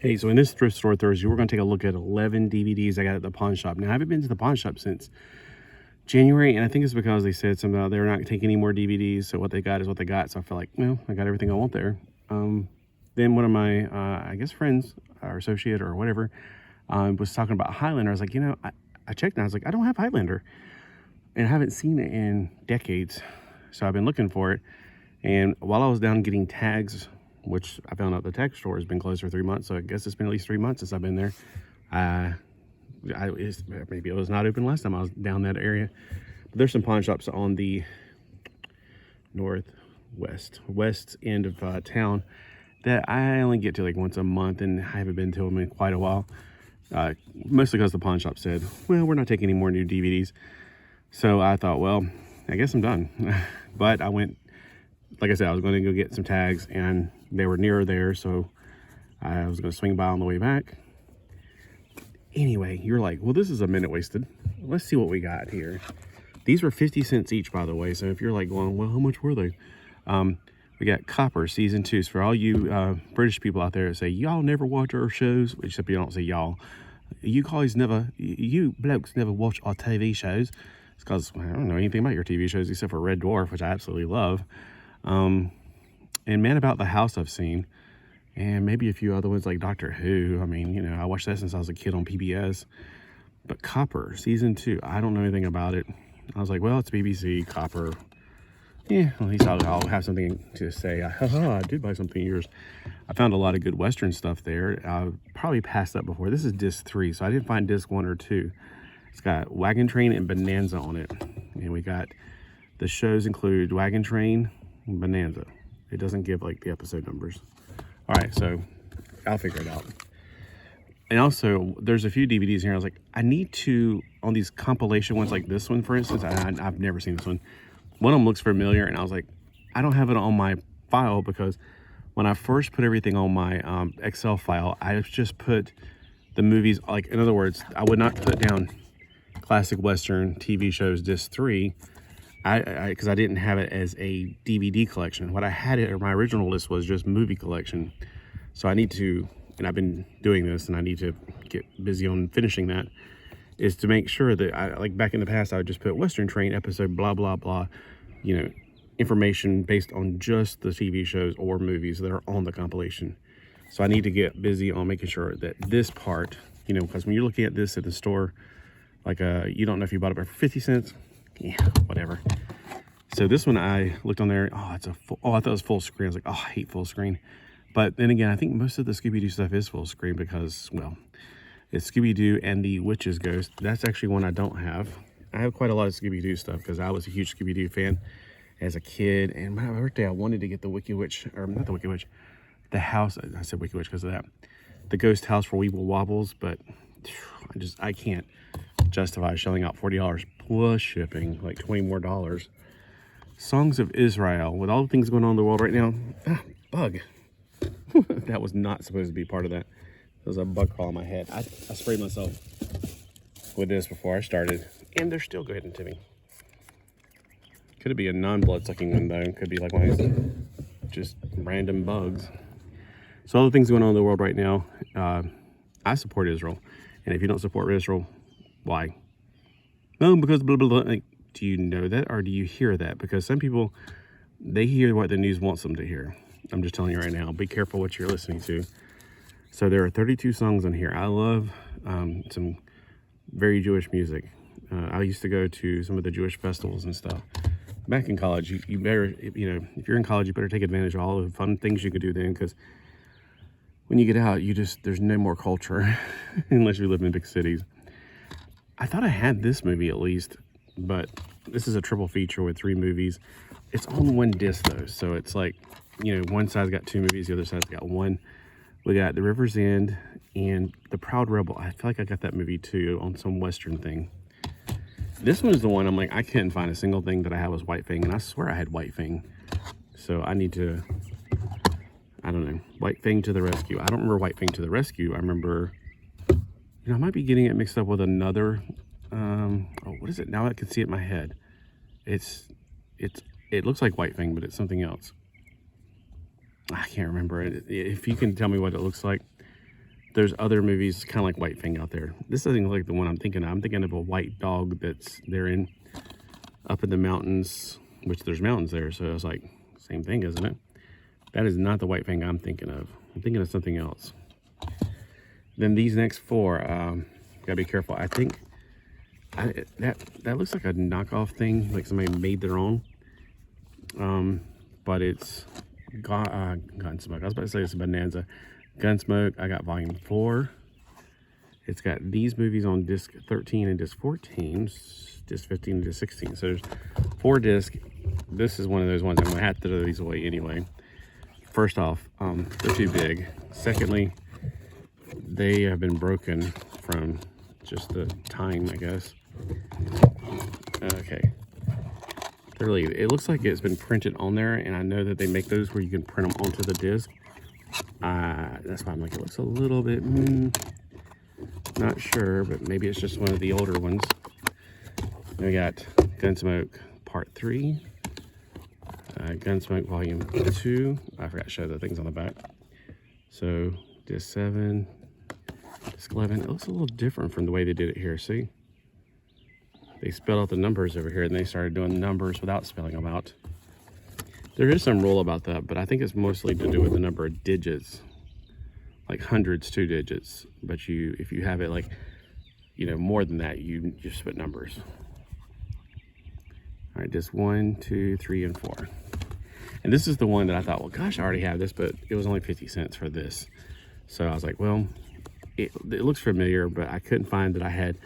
Hey, so in this thrift store Thursday, we're going to take a look at 11 DVDs I got at the pawn shop. Now, I haven't been to the pawn shop since January, and I think it's because they said something about they're not taking any more DVDs, so what they got is what they got. So I feel like, well, I got everything I want there. Then one of my, I guess, friends or associate or whatever was talking about Highlander. I was like, I checked and I was like, I don't have Highlander, and I haven't seen it in decades. So I've been looking for it, and while I was down getting tags, which I found out the tag store has been closed for 3 months, so I guess it's been at least 3 months since I've been there. Maybe it was not open last time I was down that area. But there's some pawn shops on the west end of town that I only get to like once a month, and I haven't been to them in quite a while. Mostly because the pawn shop said, well, we're not taking any more new DVDs. So I thought, well, I guess I'm done. But I went, like I said, I was going to go get some tags, and they were near there, so I was going to swing by on the way back. Anyway, you're like, well, this is a minute wasted. Let's see what we got here. These were 50 cents each, by the way, so if you're like going, well, how much were they? We got Copper Season 2. So for all you British people out there that say, y'all never watch our shows, except you don't say y'all. You blokes never watch our TV shows. It's because I don't know anything about your TV shows except for Red Dwarf, which I absolutely love. And Man About the House I've seen, and maybe a few other ones like Doctor Who. I mean, I watched that since I was a kid on PBS. But Copper Season 2, I don't know anything about it. I was like, well, it's BBC, Copper. Yeah, at least I'll have something to say. I did buy something of yours. I found a lot of good Western stuff there. I probably passed that before. This is disc 3, so I didn't find disc 1 or 2. It's got Wagon Train and Bonanza on it. And we got, the shows include Wagon Train and Bonanza. It doesn't give like the episode numbers. All right, so I'll figure it out. And also, there's a few DVDs here. I was like, I need to, on these compilation ones like this one, for instance, I've never seen this one. One of them looks familiar, and I was like, I don't have it on my file because when I first put everything on my Excel file, I just put the movies, like, in other words, I would not put down classic Western TV shows disc 3, because I didn't have it as a DVD collection. What I had it, or my original list was just movie collection. So I need to, and I've been doing this, and I need to get busy on finishing that, is to make sure that like back in the past, I would just put Western Train episode, blah, blah, blah, information based on just the TV shows or movies that are on the compilation. So I need to get busy on making sure that this part, because when you're looking at this at the store, like you don't know if you bought it for 50 cents. Yeah, whatever. So this one, I looked on there. I thought it was full screen. I was like, I hate full screen. But then again, I think most of the Scooby-Doo stuff is full screen because, well, it's Scooby-Doo and the Witch's Ghost. That's actually one I don't have. I have quite a lot of Scooby-Doo stuff because I was a huge Scooby-Doo fan as a kid. And my birthday, I wanted to get the Wicked Witch, or not the Wicked Witch, the house. I said Wicked Witch because of that. The ghost house for Weeble Wobbles, but I can't justify shelling out $40 plus shipping, like $20 more. Songs of Israel, with all the things going on in the world right now. Bug. That was not supposed to be part of that. There was a bug crawl on my head. I sprayed myself with this before I started, and they're still getting to me. Could it be a non-blood sucking one though? Could be like one of these just random bugs. So all the things going on in the world right now, I support Israel. And if you don't support Israel, why? No, because blah, blah, blah. Like, do you know that, or do you hear that? Because some people, they hear what the news wants them to hear. I'm just telling you right now, be careful what you're listening to. So there are 32 songs on here. I love some very Jewish music. I used to go to some of the Jewish festivals and stuff. Back in college, you better, if you're in college, you better take advantage of all the fun things you could do then, because when you get out, there's no more culture unless you live in big cities. I thought I had this movie at least, but this is a triple feature with 3 movies. It's on one disc though, so it's like, one side's got 2 movies, the other side's got 1. We got The River's End and The Proud Rebel. I feel like I got that movie too on some Western thing. This one is the one I'm like, I couldn't find a single thing that I had was White Fang, and I swear I had White Fang. So I need to, I don't know, White Fang to the rescue. I don't remember White Fang to the rescue. I remember, I might be getting it mixed up with another, what is it? Now I can see it in my head. It looks like White Fang, but it's something else. I can't remember it. If you can tell me what it looks like, there's other movies kind of like White Fang out there. This doesn't look like the one I'm thinking of. I'm thinking of a white dog that's up in the mountains, which there's mountains there. So it's like, same thing, isn't it? That is not the White Fang I'm thinking of. I'm thinking of something else. Then these next four, gotta be careful. I think that looks like a knockoff thing, like somebody made their own. But it's Gunsmoke. I was about to say it's a Bonanza. Gunsmoke, I got volume 4. It's got these movies on disc 13 and disc 14, disc 15 and disc 16. So there's 4 discs. This is one of those ones I'm gonna have to throw these away anyway. First off, they're too big. Secondly, they have been broken from just the time, I guess. Okay. It looks like it's been printed on there, and I know that they make those where you can print them onto the disc. That's why I'm like, it looks a little bit, not sure, but maybe it's just one of the older ones. We got Gunsmoke Part 3, Gunsmoke Volume 2. I forgot to show the things on the back. So, disc 7, disc 11. It looks a little different from the way they did it here, see? They spelled out the numbers over here, and they started doing numbers without spelling them out. There is some rule about that, but I think it's mostly to do with the number of digits, like hundreds, 2 digits. But if you have it like, more than that, you just put numbers. All right, disc 1, 2, 3, and 4. And this is the one that I thought, well, gosh, I already have this, but it was only 50 cents for this. So I was like, well, it looks familiar, but I couldn't find that I had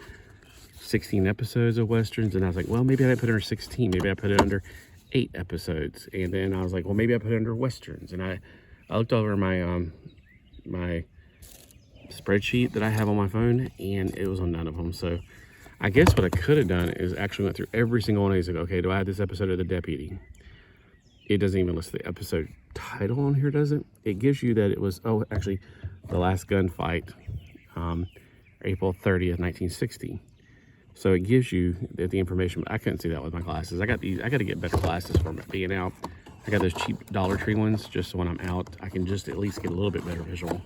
16 episodes of Westerns. And I was like, well, maybe I didn't put it under 16. Maybe I put it under 8 episodes. And then I was like, well, maybe I put it under Westerns. And I looked over my my spreadsheet that I have on my phone, and it was on none of them. So I guess what I could have done is actually went through every single one of these and go, okay, do I have this episode of The Deputy? It doesn't even list the episode title on here, does it? It gives you that it was, actually, The Last Gunfight, April 30th, 1960. So it gives you the information, but I couldn't see that with my glasses. I got to get better glasses for being out. I got those cheap Dollar Tree ones, just so when I'm out, I can just at least get a little bit better visual.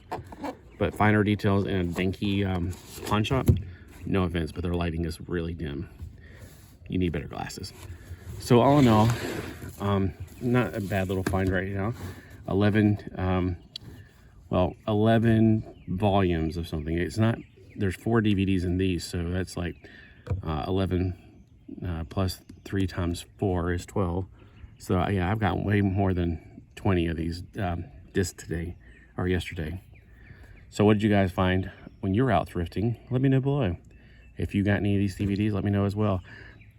But finer details in a dinky pawn shop, no offense, but their lighting is really dim. You need better glasses. So all in all, not a bad little find right now. 11 volumes of something. It's not, there's 4 DVDs in these, so that's like 11 plus 3 times 4 is 12. So yeah, I've got way more than 20 of these discs today or yesterday. So what did you guys find when you were out thrifting? Let me know below. If you got any of these DVDs, let me know as well.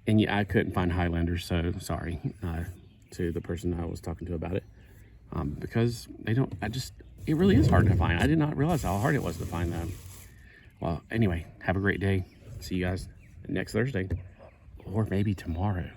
And yeah, I couldn't find Highlander, so sorry to the person I was talking to about it. Because it really is hard to find. I did not realize how hard it was to find them. Well, anyway, have a great day. See you guys next Thursday, or maybe tomorrow.